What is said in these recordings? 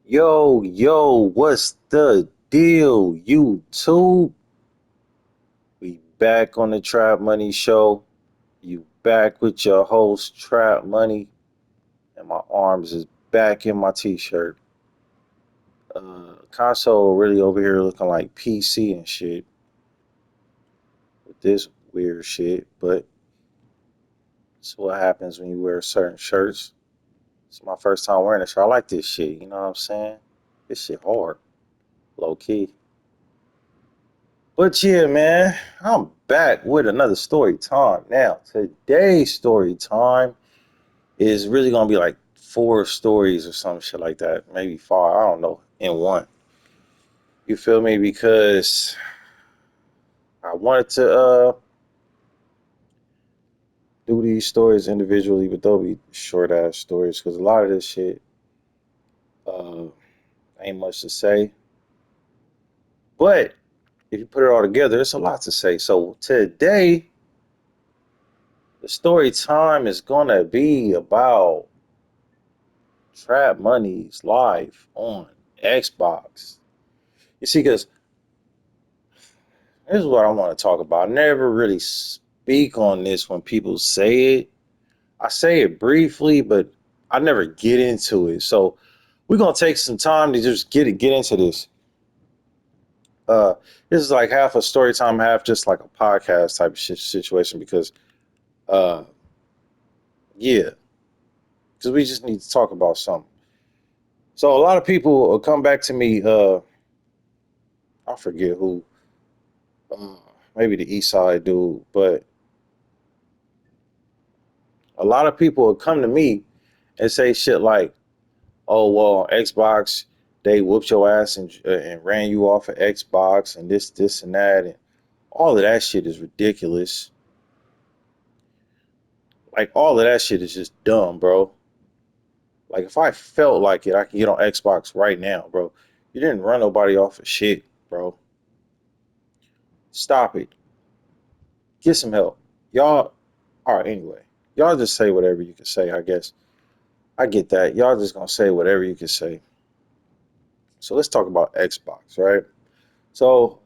Yo, what's the deal, YouTube? We back on the Trap Money Show. You back with your host, Trap Money, and my arms is back in my t-shirt. Console really over here looking like PC and shit with this weird shit, but it's what happens when you wear certain shirts. It's my first time wearing a shirt. I like this shit, you know what I'm saying? This shit hard, low key. But yeah, man, I'm back with another story time. Now, today's story time is really gonna be like four stories or some shit like that, maybe five. I don't know, in one. You feel me? Because I wanted to do these stories individually, but they'll be short ass stories because a lot of this shit uh, ain't much to say. But if you put it all together, it's a lot to say. So today, the story time is gonna be about Trap Money's live on Xbox. You see, because this is what I want to talk about. I never really speak on this when people say it. I say it briefly, but I never get into it. So we're gonna take some time to just get into this. Uh, this is like half a story time, half just like a podcast type of situation because, uh, yeah, because we just need to talk about something. So a lot of people will come back to me. I forget who, uh, maybe the East Side dude, but a lot of people will come to me and say shit like, "Oh well, Xbox, they whooped your ass and ran you off of Xbox and this and that and all of that shit is ridiculous. Like all of that shit is just dumb, bro. Like if I felt like it, I can get on Xbox right now, bro. You didn't run nobody off of shit, bro. Stop it. Get some help, y'all. All right, anyway, y'all just say whatever you can say. I guess I get that. Y'all just gonna say whatever you can say. So let's talk about Xbox, right? So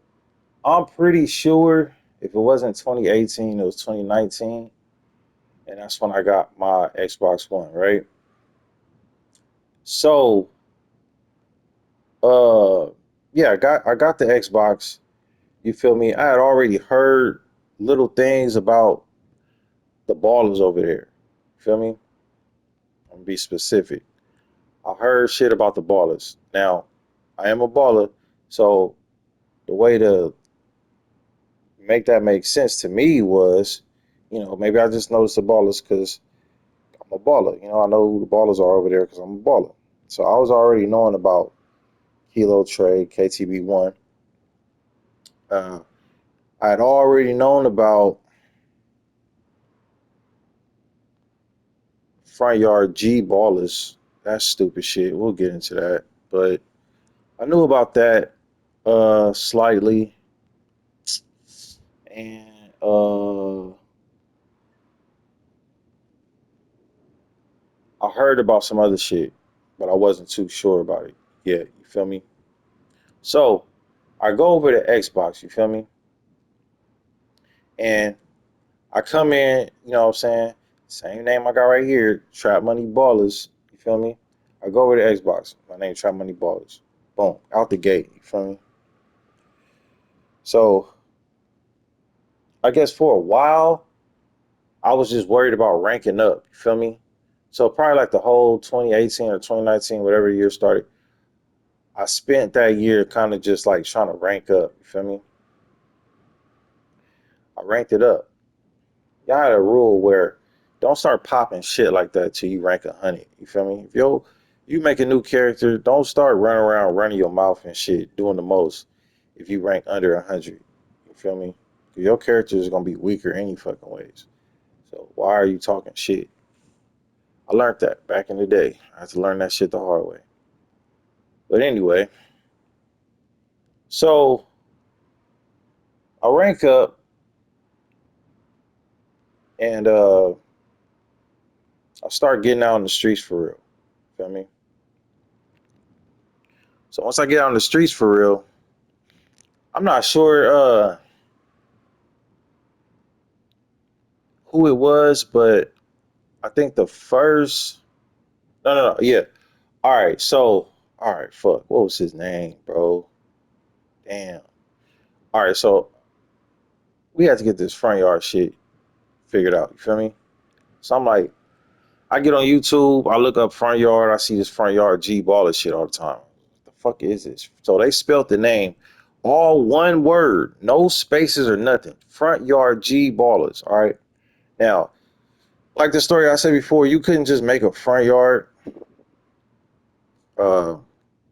I'm pretty sure if it wasn't 2018, it was 2019, and that's when I got my Xbox One, right? So, uh, yeah, I got the Xbox. You feel me? I had already heard little things about the ballers over there. Feel me? I'm gonna be specific. I heard shit about the ballers. Now, I am a baller, so the way to make that make sense to me was, maybe I just noticed the ballers because I'm a baller. I know who the ballers are over there because I'm a baller. So I was already knowing about Kilo Trade, KTB1. Uh, I had already known about Front Yard G Ballers. That's stupid shit. We'll get into that. But I knew about that slightly. And I heard about some other shit, but I wasn't too sure about it yet. You feel me? So I go over to Xbox, you feel me? And I come in, you know what I'm saying? Same name I got right here, Trap Money Ballers. You feel me? I go over to Xbox. My name Trap Money Ballers. Boom, out the gate. You feel me? So I guess for a while, I was just worried about ranking up. You feel me? So probably like the whole 2018 or 2019, whatever year started, I spent that year kind of just like trying to rank up. You feel me? I ranked it up. Y'all had a rule where don't start popping shit like that till you rank 100. You feel me? If you make a new character, don't start running around running your mouth and shit doing the most if you rank under 100. You feel me? Your character is gonna be weaker any fucking ways. So why are you talking shit? I learned that back in the day. I had to learn that shit the hard way. But anyway, so I rank up and I start getting out in the streets for real. Feel me? So once I get out on the streets for real, I'm not sure who it was, but I think the first no, yeah. All right, so all right, fuck. What was his name, bro? Damn. All right, so we had to get this front yard shit figured out. You feel me? So I'm like, I get on YouTube, I look up front yard, I see this front yard G baller shit all the time. What the fuck is this? So they spelled the name, all one word, no spaces or nothing. Front yard G ballers. All right. Now, like the story I said before, you couldn't just make a front yard. Uh,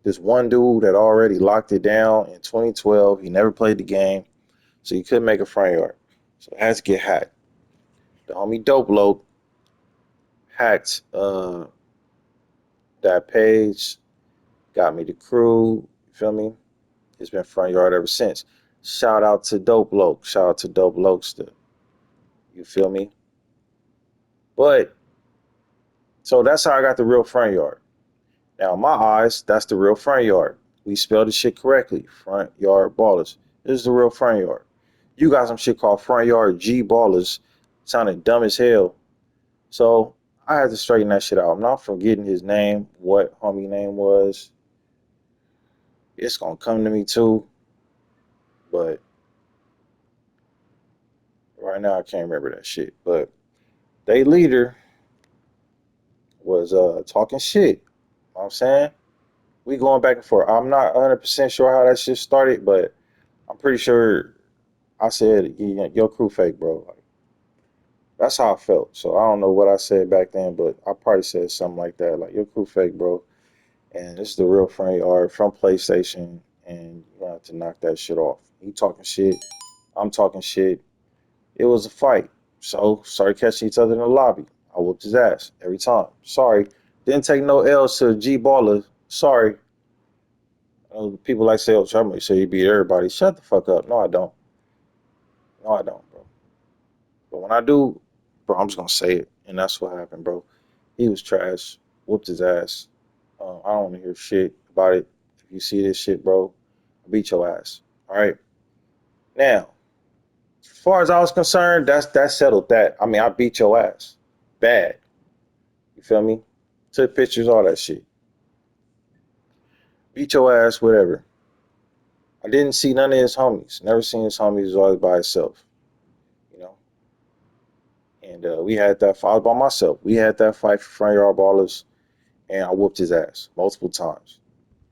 this one dude had already locked it down in 2012. He never played the game, so you couldn't make a front yard. So it has to get hacked. The homie Dope Loc hacked that page, got me the crew. You feel me? It's been front yard ever since. Shout out to Dope Loc. Shout out to Dope Lokester. You feel me? But so that's how I got the real front yard. Now, in my eyes, that's the real front yard. We spelled the shit correctly. Front yard ballers. This is the real front yard. You got some shit called front yard G ballers. Sounding dumb as hell. So I had to straighten that shit out. I'm not forgetting his name, what homie name was. It's gonna come to me too. But right now I can't remember that shit. But they leader was talking shit. You know what I'm saying? We going back and forth. I'm not 100% sure how that shit started, but I'm pretty sure I said, your crew fake, bro. Like, that's how I felt. So I don't know what I said back then, but I probably said something like that. Like, your crew fake, bro. And this is the real front yard from PlayStation, and you have to knock that shit off. He talking shit. I'm talking shit. It was a fight. So, started catching each other in the lobby. I whooped his ass every time. Sorry. Didn't take no L's to G Baller. Sorry. People like say, oh, Trump say you beat everybody. Shut the fuck up. No, I don't. No, I don't, bro. But when I do, bro, I'm just gonna say it, and that's what happened, bro. He was trash. Whooped his ass. I don't want to hear shit about it. If you see this shit, bro, I beat your ass. All right. Now, as far as I was concerned, that settled that. I mean, I beat your ass, bad. You feel me? Took pictures, all that shit. Beat your ass, whatever. I didn't see none of his homies. Never seen his homies. He was always by himself. You know. And we had that fight by myself. We had that fight for front yard ballers, and I whooped his ass multiple times.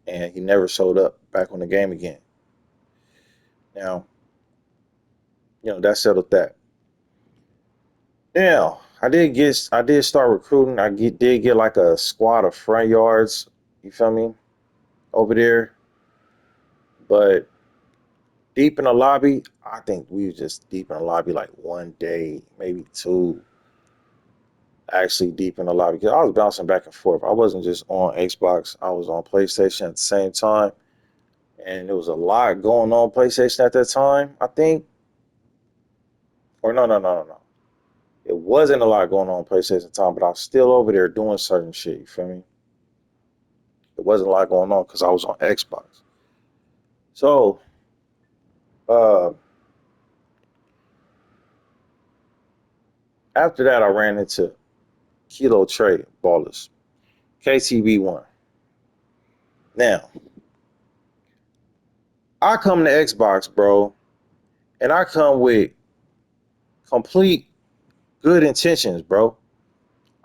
And he never showed up back on the game again. Now, that settled that. Now, I did start recruiting. Did get like a squad of front yards. You feel me? Over there, but deep in the lobby, I think we were just deep in the lobby like one day, maybe two. Actually, deep in the lobby because I was bouncing back and forth. I wasn't just on Xbox. I was on PlayStation at the same time, and there was a lot going on PlayStation at that time. I think, or no. It wasn't a lot going on PlayStation time, but I was still over there doing certain shit. You feel me? It wasn't a lot going on because I was on Xbox. So, uh, after that, I ran into Kilo Trey Ballers, KTB1. Now, I come to Xbox, bro, and I come with complete good intentions, bro.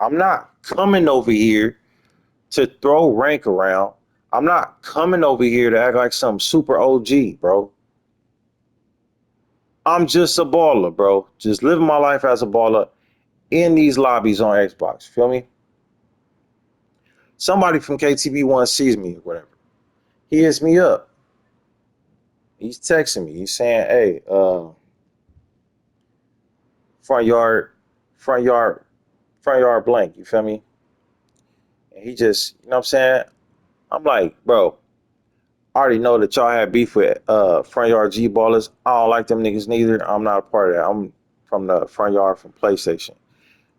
I'm not coming over here to throw rank around. I'm not coming over here to act like some super OG, bro. I'm just a baller, bro. Just living my life as a baller in these lobbies on Xbox. Feel me? Somebody from KTB1 sees me or whatever. He hits me up. He's texting me. He's saying, hey, front yard, front yard, front yard blank. You feel me? And he just, you know what I'm saying? I'm like, bro, I already know that y'all had beef with front yard G ballers. I don't like them niggas neither. I'm not a part of that. I'm from the front yard from PlayStation.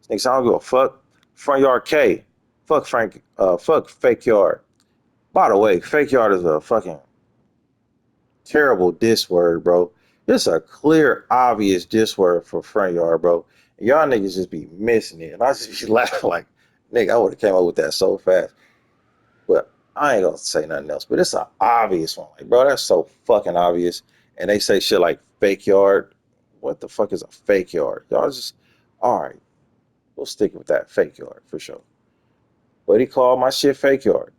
Niggas, I don't give a fuck. Front yard K. Fuck Frank. Fuck fake yard. By the way, fake yard is a fucking terrible diss word, bro. It's a clear, obvious diss word for front yard, bro. And y'all niggas just be missing it. And I just be laughing like, nigga, I would have came up with that so fast. But I ain't gonna say nothing else. But it's an obvious one. Like, bro, that's so fucking obvious. And they say shit like fake yard. What the fuck is a fake yard? Y'all just, all right, we'll stick with that fake yard for sure. But he called my shit fake yard.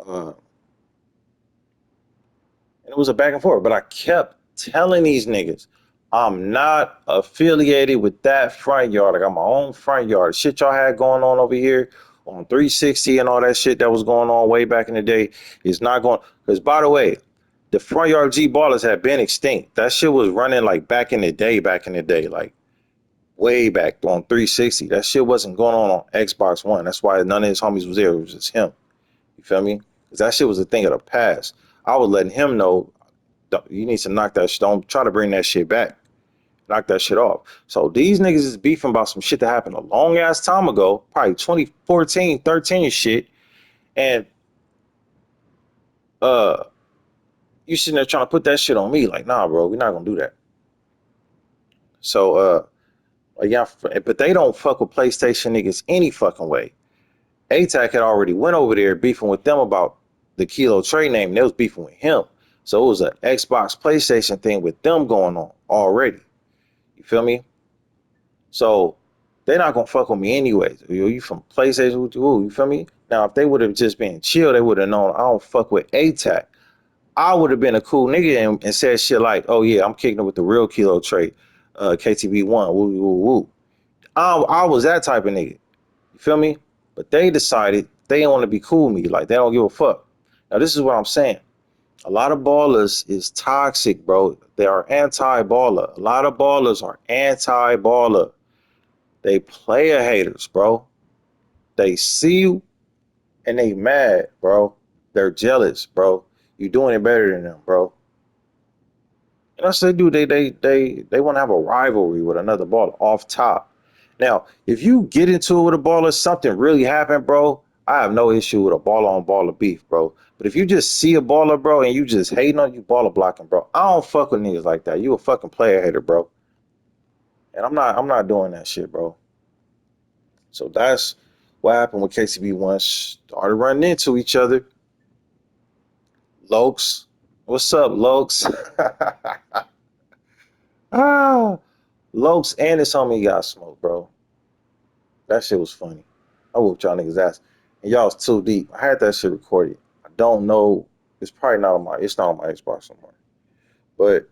Uh, and it was a back and forth. But I kept telling these niggas, I'm not affiliated with that front yard. I got my own front yard. Shit y'all had going on over here on 360 and all that shit that was going on way back in the day is not going. Because by the way, the front yard G ballers had been extinct. That shit was running like back in the day, like way back on 360. That shit wasn't going on Xbox One. That's why none of his homies was there. It was just him. You feel me? Because that shit was a thing of the past. I was letting him know you need to knock that shit. Don't try to bring that shit back. Knock that shit off. So these niggas is beefing about some shit that happened a long ass time ago, probably 2014, 13 shit. And uh you sitting there trying to put that shit on me. Like, nah, bro, we're not gonna do that. So yeah, but they don't fuck with PlayStation niggas any fucking way. ATAC had already went over there beefing with them about the Kilo trade name. And they was beefing with him. So it was an Xbox PlayStation thing with them going on already. You feel me? So they're not gonna fuck with me anyways. You from PlayStation? You feel me? Now if they would have just been chill, they would have known I don't fuck with ATAC. I would have been a cool nigga and said shit like, "Oh yeah, I'm kicking it with the real Kilo trade, KTB one, woo woo woo." I was that type of nigga. You feel me? But they decided they didn't want to be cool with me. Like they don't give a fuck. Now this is what I'm saying. A lot of ballers is toxic, bro. They are anti-baller. A lot of ballers are anti-baller. They player haters, bro. They see you and they mad, bro. They're jealous, bro. You doing it better than them, bro. And that's what they do. They want to have a rivalry with another baller off top. Now, if you get into it with a baller, something really happened, bro. I have no issue with a baller on baller beef, bro. But if you just see a baller, bro, and you just hating on you, baller blocking, bro. I don't fuck with niggas like that. You a fucking player hater, bro. And I'm not doing that shit, bro. So that's what happened with KCB once started running into each other. Lokes, what's up, Lokes? ah, Lokes and his homie got smoked, bro. That shit was funny. I whooped y'all niggas ass, and y'all was too deep. I had that shit recorded. I don't know. It's probably not on my. It's not on my Xbox somewhere. But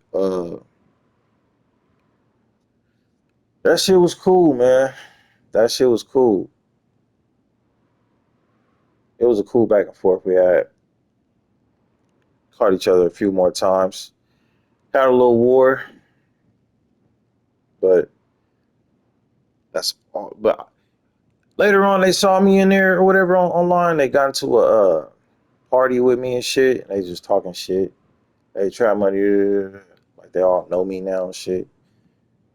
that shit was cool, man. That shit was cool. It was a cool back and forth we had. Caught each other a few more times. Had a little war, but that's all. But later on, they saw me in there or whatever online. They got into a party with me and shit. And they just talking shit. They try money, like they all know me now and shit.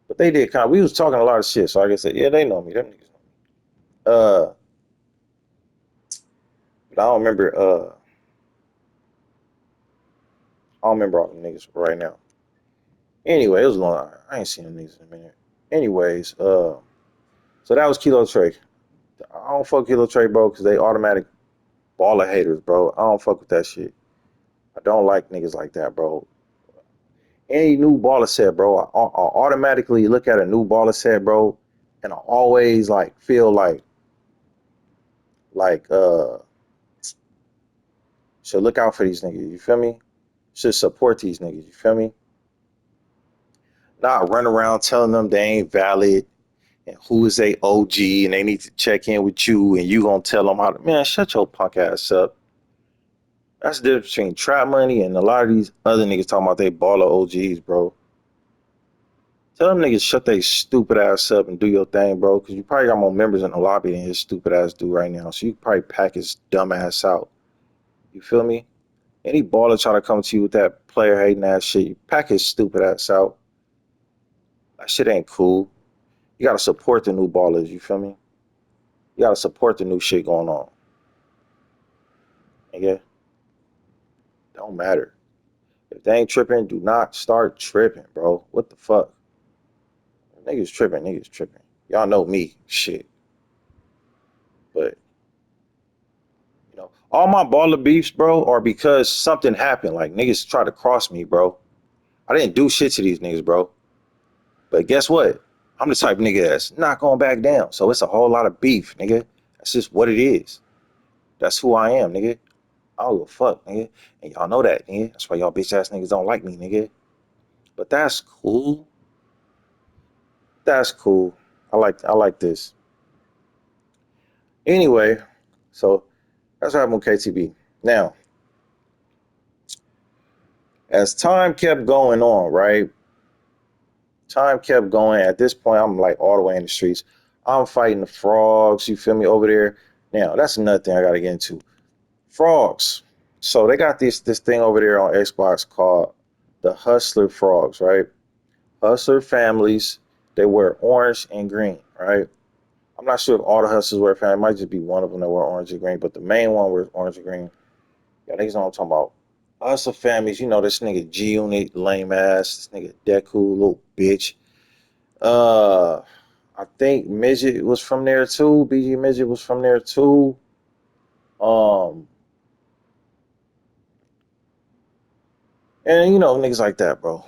But they did kind of. We was talking a lot of shit, so I guess yeah, they know me. Them niggas know me. But I don't remember. I don't remember all the niggas right now. Anyway, it was long. I ain't seen them niggas in a minute. Anyways, so that was Kilo Trey. I don't fuck Kilo Trey, bro, because they automatic baller haters, bro. I don't fuck with that shit. I don't like niggas like that, bro. Any new baller set, bro, I automatically look at a new baller set, bro, and I always like feel like should look out for these niggas. You feel me? Should support these niggas. You feel me? Not run around telling them they ain't valid and who is a OG and they need to check in with you and you gonna tell them how to man shut your punk ass up. That's the difference between trap money and a lot of these other niggas talking about they baller OGs, bro. Tell them niggas shut their stupid ass up and do your thing, bro. Cause you probably got more members in the lobby than his stupid ass do right now. So you probably pack his dumb ass out. You feel me? Any baller try to come to you with that player hating ass shit, you pack his stupid ass out. That shit ain't cool. You gotta support the new ballers, you feel me? You gotta support the new shit going on. nigga. Don't matter. If they ain't tripping, do not start tripping, bro. What the fuck? Niggas tripping, niggas tripping. Y'all know me, shit. But all my baller beefs, bro, are because something happened. Like niggas try to cross me, bro. I didn't do shit to these niggas, bro. But guess what? I'm the type of nigga that's not going back down. So it's a whole lot of beef, nigga. That's just what it is. That's who I am, nigga. I don't give a fuck, nigga. And y'all know that, nigga. That's why y'all bitch ass niggas don't like me, nigga. But that's cool. That's cool. I like this. Anyway, so that's what happened with KTB. Now, as time kept going on, right? Time kept going. At this point, I'm like all the way in the streets. I'm fighting the frogs, you feel me, over there. Now, that's another thing I gotta get into. Frogs. So they got this thing over there on Xbox called the Hustler Frogs, right? Hustler families, they wear orange and green, right? I'm not sure if all the hustlers wear family. It might just be one of them that wear orange and green, but the main one wears orange and green. Yeah, niggas know what I'm talking about. Hustler families, this nigga G Unit, lame ass, this nigga Deku, little bitch. Uh I think Midget was from there too. BG Midget was from there too. Um and niggas like that, bro.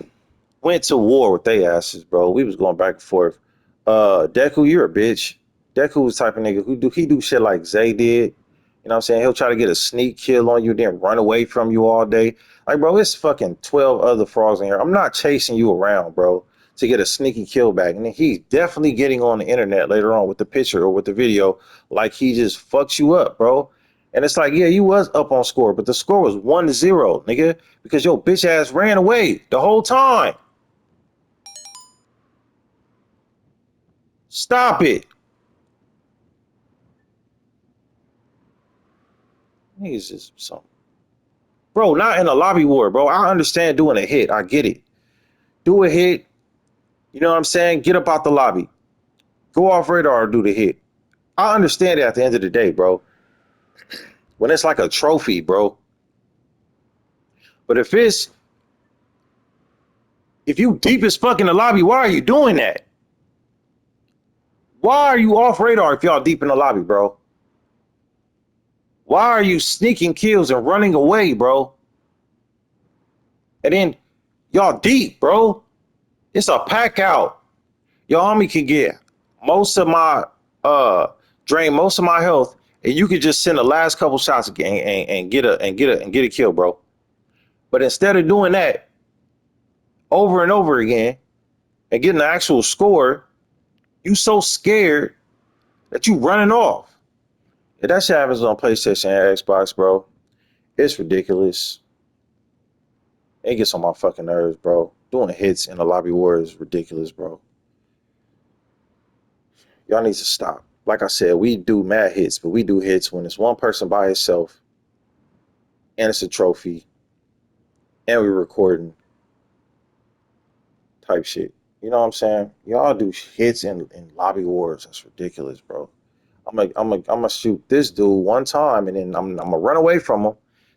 Went to war with they asses, bro. We was going back and forth. Deku, you're a bitch. Deku was the type of nigga who do shit like Zay did. You know what I'm saying? He'll try to get a sneak kill on you, then run away from you all day. Like, bro, it's fucking 12 other frogs in here. I'm not chasing you around, bro, to get a sneaky kill back. And then he's definitely getting on the internet later on with the picture or with the video, like he just fucks you up, bro. And it's like, yeah, you was up on score, but the score was 1-0, nigga, because your bitch ass ran away the whole time. Stop it. Niggas is something. Bro, not in a lobby war, bro. I understand doing a hit. I get it. Do a hit. You know what I'm saying? Get up out the lobby. Go off radar or do the hit. I understand it at the end of the day, bro. When it's like a trophy, bro. But if you deep as fuck in the lobby, why are you doing that? Why are you off radar if y'all deep in the lobby, bro? Why are you sneaking kills and running away, bro? And then y'all deep, bro. It's a pack out. Your homie can get most of my drain most of my health, and you could just send the last couple shots again and get a kill, bro. But instead of doing that over and over again and getting the actual score, you so scared that you running off. If that shit happens on PlayStation and Xbox, bro, it's ridiculous. It gets on my fucking nerves, bro. Doing hits in the lobby war is ridiculous, bro. Y'all need to stop. Like I said, we do mad hits, but we do hits when it's one person by itself and it's a trophy and we're recording type shit. You know what I'm saying? Y'all do hits in lobby wars. That's ridiculous, bro. I'm gonna shoot this dude one time and then I'm gonna run away from him,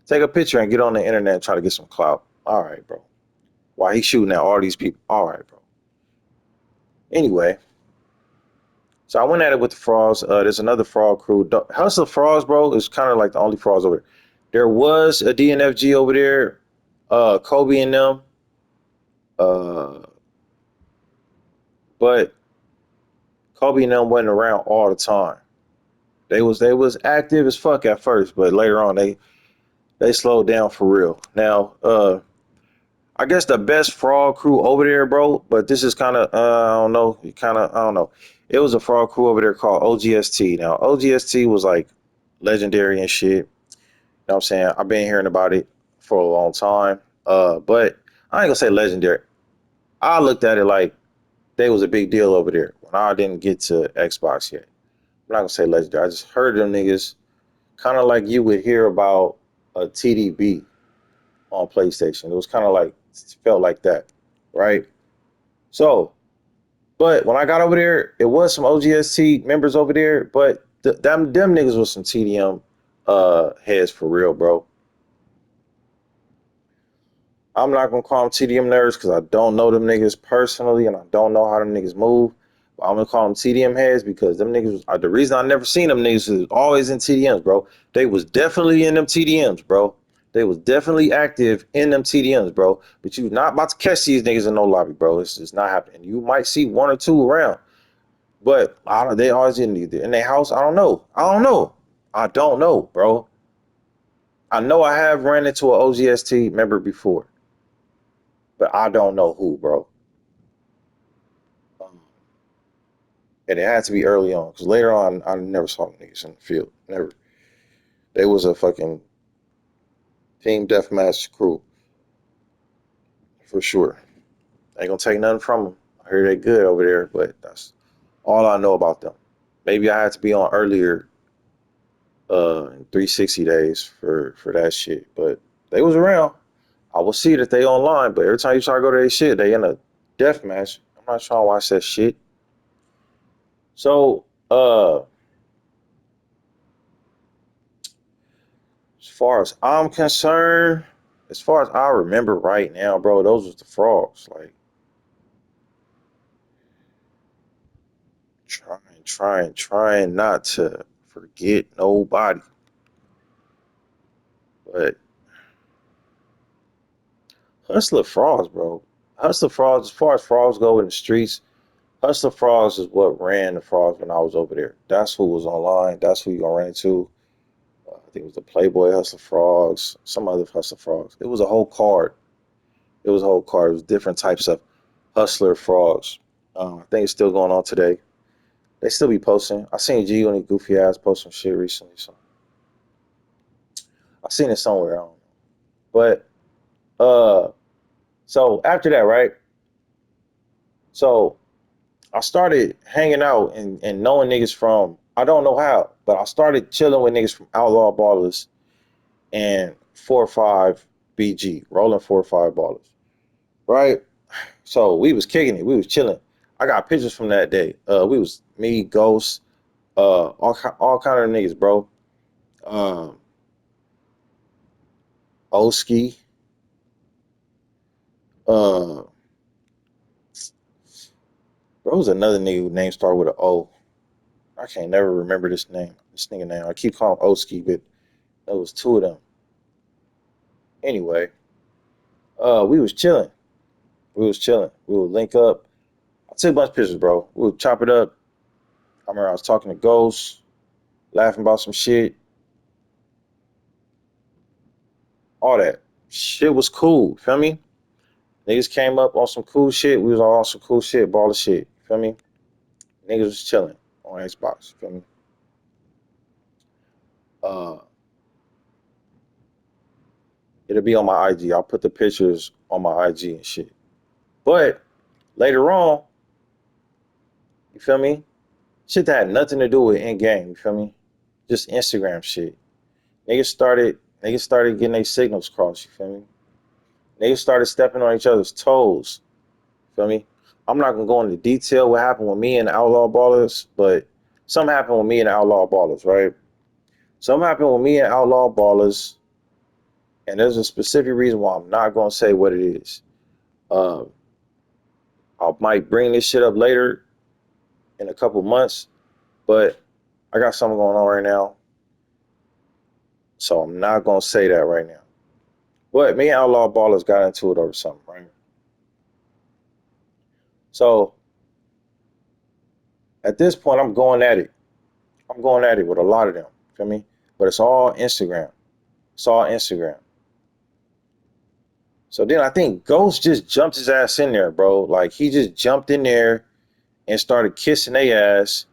take a picture and get on the internet and try to get some clout. All right, bro. Why he shooting at all these people? All right, bro. Anyway, so I went at it with the frogs. There's another frog crew. Hustle Frogs, bro, is kind of like the only frogs over there. There was a DNFG over there, Kobe and them. Uh, but Kobe and them wasn't around all the time. They was active as fuck at first, but later on they slowed down for real. Now, I guess the best frog crew over there, bro. But this is kind of I don't know, I don't know. It was a frog crew over there called OGST. Now, OGST was like legendary and shit. You know what I'm saying? I've been hearing about it for a long time. But I ain't gonna say legendary. I looked at it like they was a big deal over there when I didn't get to Xbox yet. I'm not gonna say legendary. I just heard them niggas kind of like you would hear about a TDB on PlayStation. It was kind of like felt like that, right? So, but when I got over there, it was some OGST members over there, but them niggas was some TDM heads for real, bro. I'm not gonna call them TDM nerds because I don't know them niggas personally and I don't know how them niggas move. But I'm gonna call them TDM heads because them niggas are the reason I never seen them niggas is always in TDMs, bro. They was definitely in them TDMs, bro. They was definitely active in them TDMs, bro. But you not about to catch these niggas in no lobby, bro. It's just not happening. You might see one or two around, but I don't, they always in their house. I don't know. I don't know. I don't know, bro. I know I have ran into an OGST member before, but I don't know who, bro. Um, and it had to be early on because later on, I never saw them niggas in the field. Never. They was a fucking team deathmatch crew for sure. Ain't gonna take nothing from them. I hear they good over there, but that's all I know about them. Maybe I had to be on earlier in 360 days for that shit, but they was around. I will see that they online, but every time you try to go to their shit, they in a death match. I'm not trying to watch that shit. So, as far as I'm concerned, as far as I remember right now, bro, those was the frogs. Like trying not to forget nobody. But Hustler Frogs, bro. Hustler Frogs, as far as frogs go in the streets, Hustler Frogs is what ran the frogs when I was over there. That's who was online. That's who you gonna run into. I think it was the Playboy Hustler Frogs, some other Hustler Frogs. It was a whole card. It was a whole card. It was different types of Hustler Frogs. I think it's still going on today. They still be posting. I seen G on his goofy ass post some shit recently, so I seen it somewhere. I don't know. But so after that, right? So I started hanging out and knowing niggas from I don't know how, but I started chilling with niggas from Outlaw Ballers and 4 or 5 BG, rolling 4 or 5 ballers, right? So we was kicking it, we was chilling. I got pictures from that day. We was me, Ghost, all kind of niggas, bro. Um, Oski, uh, bro was another nigga whose name started with an O. I can't never remember this name, this nigga name. I keep calling him Oski, but there was two of them. Anyway, we was chilling. We was chilling. We would link up. I took a bunch of pictures, bro. We would chop it up. I remember I was talking to Ghost, laughing about some shit, all that. Shit was cool. Feel me? Niggas came up on some cool shit. We was all on some cool shit, ball of shit. Feel me? Niggas was chilling on Xbox. Feel me? Uh, it'll be on my IG. I'll put the pictures on my IG and shit. But later on, you feel me? Shit that had nothing to do with in game. You feel me? Just Instagram shit. Niggas started getting their signals crossed. You feel me? Niggas started stepping on each other's toes. Feel me? I'm not gonna go into detail what happened with me and the Outlaw Ballers, but something happened with me and the Outlaw Ballers, right? Something happened with me and Outlaw Ballers, and there's a specific reason why I'm not gonna say what it is. Uh, I might bring this shit up later in a couple months, but I got something going on right now, so I'm not gonna say that right now. But me and Outlaw Ballers got into it over something, right? So at this point, I'm going at it. I'm going at it with a lot of them. Feel me? But it's all Instagram. It's all Instagram. So then I think Ghost just jumped his ass in there, bro. Like he just jumped in there and started kissing their ass.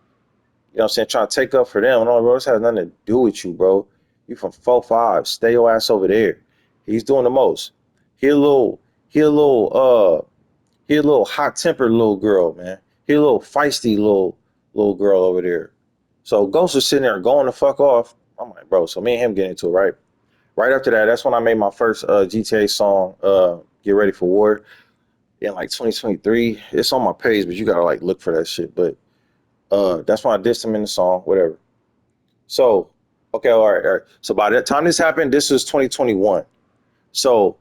You know what I'm saying? Trying to take up for them. No, bro, this has nothing to do with you, bro. You from 4-5. Stay your ass over there. He's doing the most. He a little, he a little, he a little hot tempered little girl, man. He a little feisty little girl over there. So Ghost was sitting there going the fuck off. I'm like, bro. So me and him get into it, right? Right after that, that's when I made my first GTA song, "Get Ready for War," in like 2023. It's on my page, but you gotta like look for that shit. But that's when I dissed him in the song, whatever. So Okay, all right, all right. So by the time this happened, this was 2021. So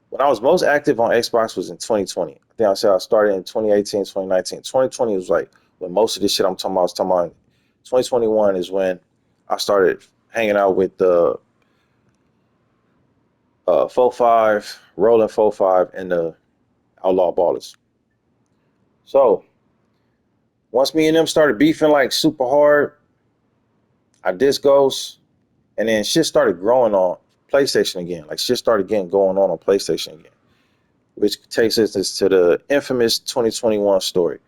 when I was most active on Xbox was in 2020. I think I said I started in 2018, 2019. 2020 was like when most of this shit I'm talking about, I was talking about 2021 is when I started hanging out with the 4-5, rolling 4-5, and the Outlaw Ballers. So once me and them started beefing like super hard, I discos, and then shit started growing on PlayStation again. Like shit started getting going on PlayStation again, which takes us to the infamous 2021 story.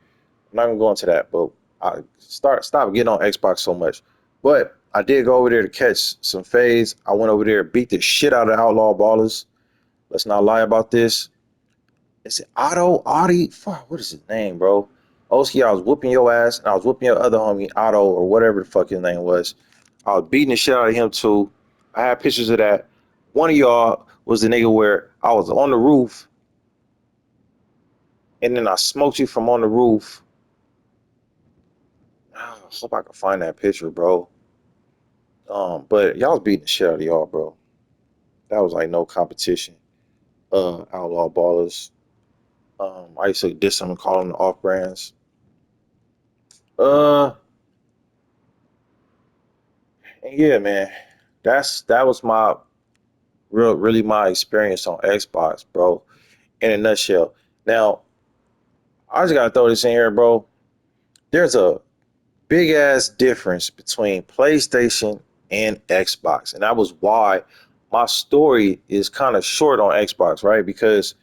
I'm not gonna go into that, but I stop getting on Xbox so much. But I did go over there to catch some fades. I went over there, beat the shit out of the Outlaw Ballers. Let's not lie about this. Is it Otto? Audie? Fuck, what is his name, bro? Oski, I was whooping your ass, and I was whooping your other homie, Otto, or whatever the fuck his name was. I was beating the shit out of him too. I had pictures of that. One of y'all was the nigga where I was on the roof, and then I smoked you from on the roof. I hope I can find that picture, bro. But y'all was beating the shit out of y'all, bro. That was like no competition. Outlaw Ballers. I used to diss them and call them the off brands. Uh, and yeah, man. That was my really my experience on Xbox, bro. In a nutshell. Now, I just gotta throw this in here, bro. There's a big ass difference between PlayStation and Xbox, and that was why my story is kind of short on Xbox, right? Because,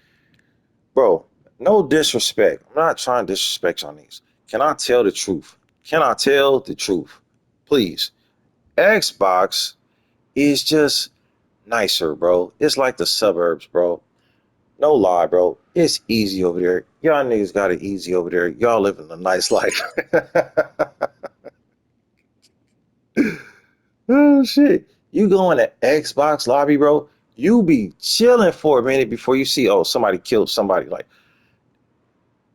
bro, no disrespect. I'm not trying to disrespect on these. Can I tell the truth? Can I tell the truth? Please. Xbox is just nicer, bro. It's like the suburbs, bro. No lie, bro. It's easy over there. Y'all niggas got it easy over there. Y'all living a nice life. Oh shit. You go in the Xbox lobby, bro. You be chilling for a minute before you see, oh, somebody killed somebody. Like,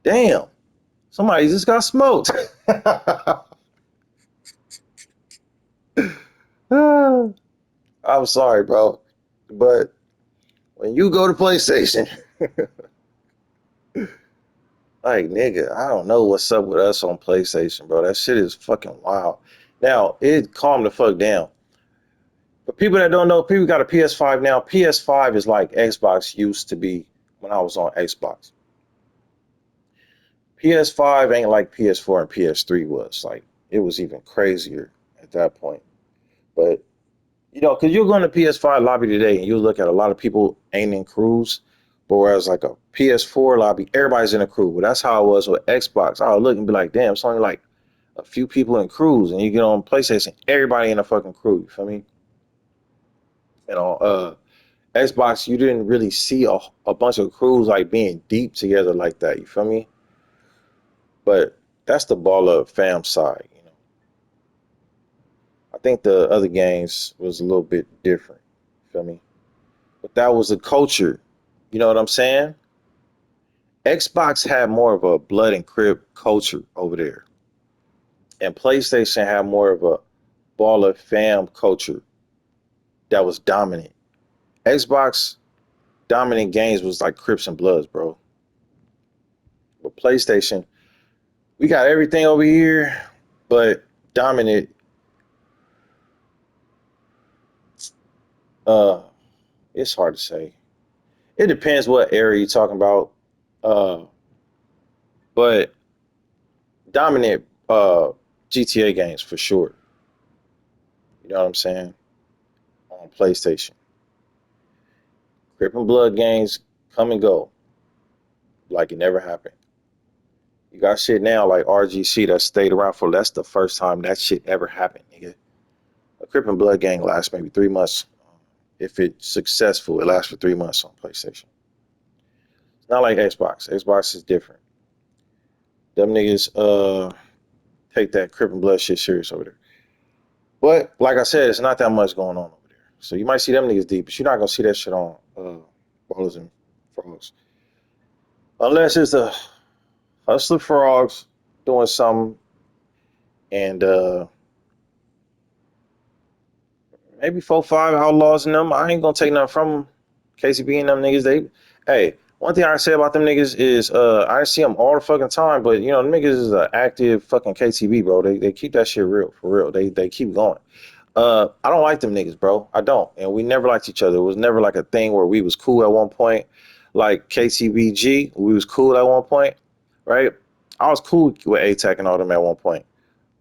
damn, somebody just got smoked. I'm sorry, bro. But when you go to PlayStation, like nigga, I don't know what's up with us on PlayStation, bro. That shit is fucking wild. Now, it calmed the fuck down. For people that don't know, people got a PS5 now. PS5 is like Xbox used to be when I was on Xbox. PS5 ain't like PS4 and PS3 was. Like it was even crazier at that point. But because you'll go in the PS5 lobby today and you'll look at a lot of people ain't in crews, but whereas like a PS4 lobby, everybody's in a crew. Well, that's how it was with Xbox. I would look and be like, damn, it's only like a few people in crews, and you get on PlayStation, everybody in a fucking crew. You feel me? You know, Xbox, you didn't really see a bunch of crews like being deep together like that. You feel me? But that's the ball of fam side. I think the other games was a little bit different. You feel me? But that was the culture. You know what I'm saying? Xbox had more of a blood and crib culture over there, and PlayStation had more of a ball of fam culture that was dominant. Xbox dominant games was like Crips and Bloods, bro. But PlayStation, we got everything over here, but dominant. Uh, it's hard to say. It depends what area you're talking about. Uh, but dominant GTA games for sure. You know what I'm saying? On PlayStation, Crip and Blood games come and go like it never happened. You got shit now like RGC that stayed around for that's the first time that shit ever happened, nigga. A Crip and Blood gang lasts maybe 3 months. If it's successful, it lasts for 3 months on PlayStation. It's not like Xbox. Xbox is different. Them niggas take that Crip and Blood shit serious over there. But like I said, it's not that much going on over there. So you might see them niggas deep, but you're not gonna see that shit on Ballers and Frogs. Unless it's the Hustler Frogs doing something and maybe 4, 5 outlaws in them. I ain't gonna take nothing from them. KCB and them niggas, hey, one thing I say about them niggas is, I see them all the fucking time, but you know, them niggas is an active fucking KTB, bro. They keep that shit real, for real. They keep going. I don't like them niggas, bro. I don't. And we never liked each other. It was never like a thing where we was cool at one point. Like KCBG, we was cool at one point, right? I was cool with ATAC and all them at one point.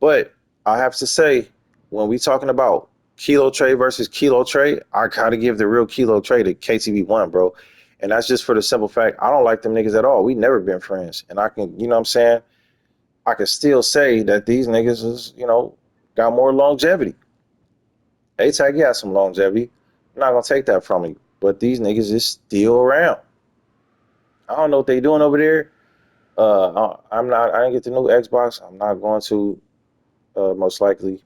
But I have to say, when we talking about Kilo Trey versus Kilo Trey, I gotta give the real Kilo Trey to KTB one, bro. And that's just for the simple fact I don't like them niggas at all. We never been friends. And I can, you know what I'm saying? I can still say that these niggas is, got more longevity. A-Tag, he has some longevity. I'm not gonna take that from you. But these niggas is still around. I don't know what they doing over there. I'm not. I didn't get the new Xbox. I'm not going to, most likely.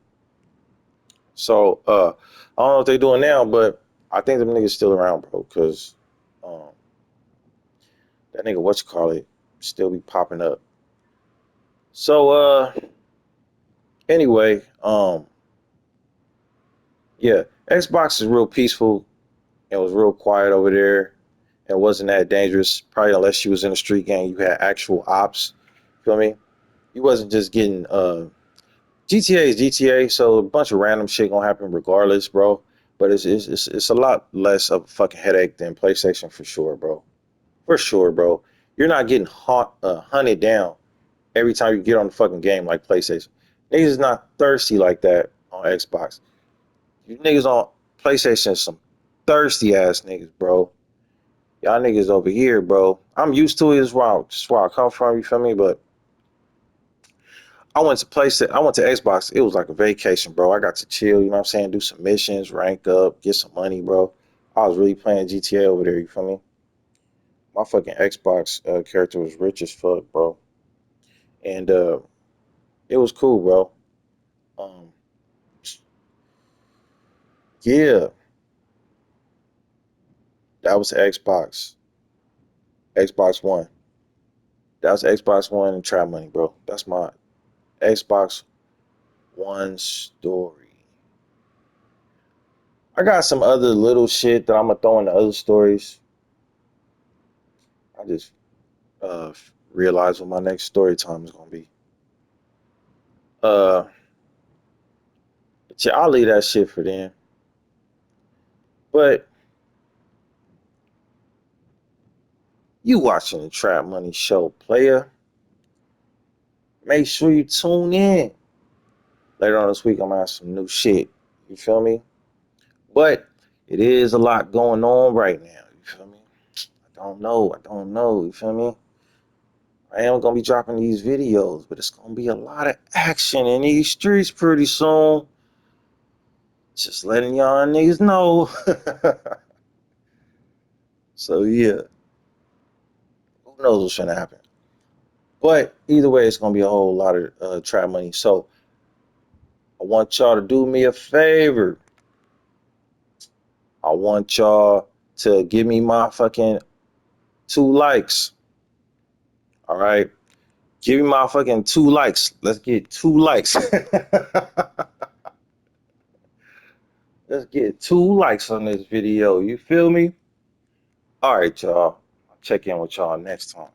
So I don't know what they doing now, but I think them niggas still around, bro. Cause um, that nigga, what you call it, still be popping up. So anyway, yeah, Xbox is real peaceful. It was real quiet over there. It wasn't that dangerous. Probably unless you was in a street gang, you had actual ops. Feel me? You wasn't just getting GTA is GTA, so a bunch of random shit gonna happen regardless, bro. But it's a lot less of a fucking headache than PlayStation for sure, bro. For sure, bro. You're not getting hunted down every time you get on the fucking game like PlayStation. Niggas is not thirsty like that on Xbox. You niggas on PlayStation some thirsty ass niggas, bro. Y'all niggas over here, bro. I'm used to it as well. Just where I come from, you feel me? But I went to Xbox. It was like a vacation, bro. I got to chill, you know what I'm saying? Do some missions, rank up, get some money, bro. I was really playing GTA over there, you feel me? My fucking Xbox character was rich as fuck, bro. And it was cool, bro. Um, yeah, that was Xbox. Xbox One. That was Xbox One and Trap Money, bro. That's my Xbox One story. I got some other little shit that I'm gonna throw in the other stories. I just realize what my next story time is gonna be. Uh, but yeah, I'll leave that shit for then. But you watching the Trap Money Show, player? Make sure you tune in. Later on this week, I'm gonna have some new shit. You feel me? But it is a lot going on right now. You feel me? I don't know. I don't know. You feel me? I am gonna be dropping these videos, but it's gonna be a lot of action in these streets pretty soon. Just letting y'all niggas know. So yeah, who knows what's gonna happen? But either way, it's gonna be a whole lot of trap money. So I want y'all to do me a favor. I want y'all to give me my fucking 2 likes. All right, give me my fucking 2 likes. Let's get 2 likes. Let's get 2 likes on this video. You feel me? All right, y'all. I'll check in with y'all next time.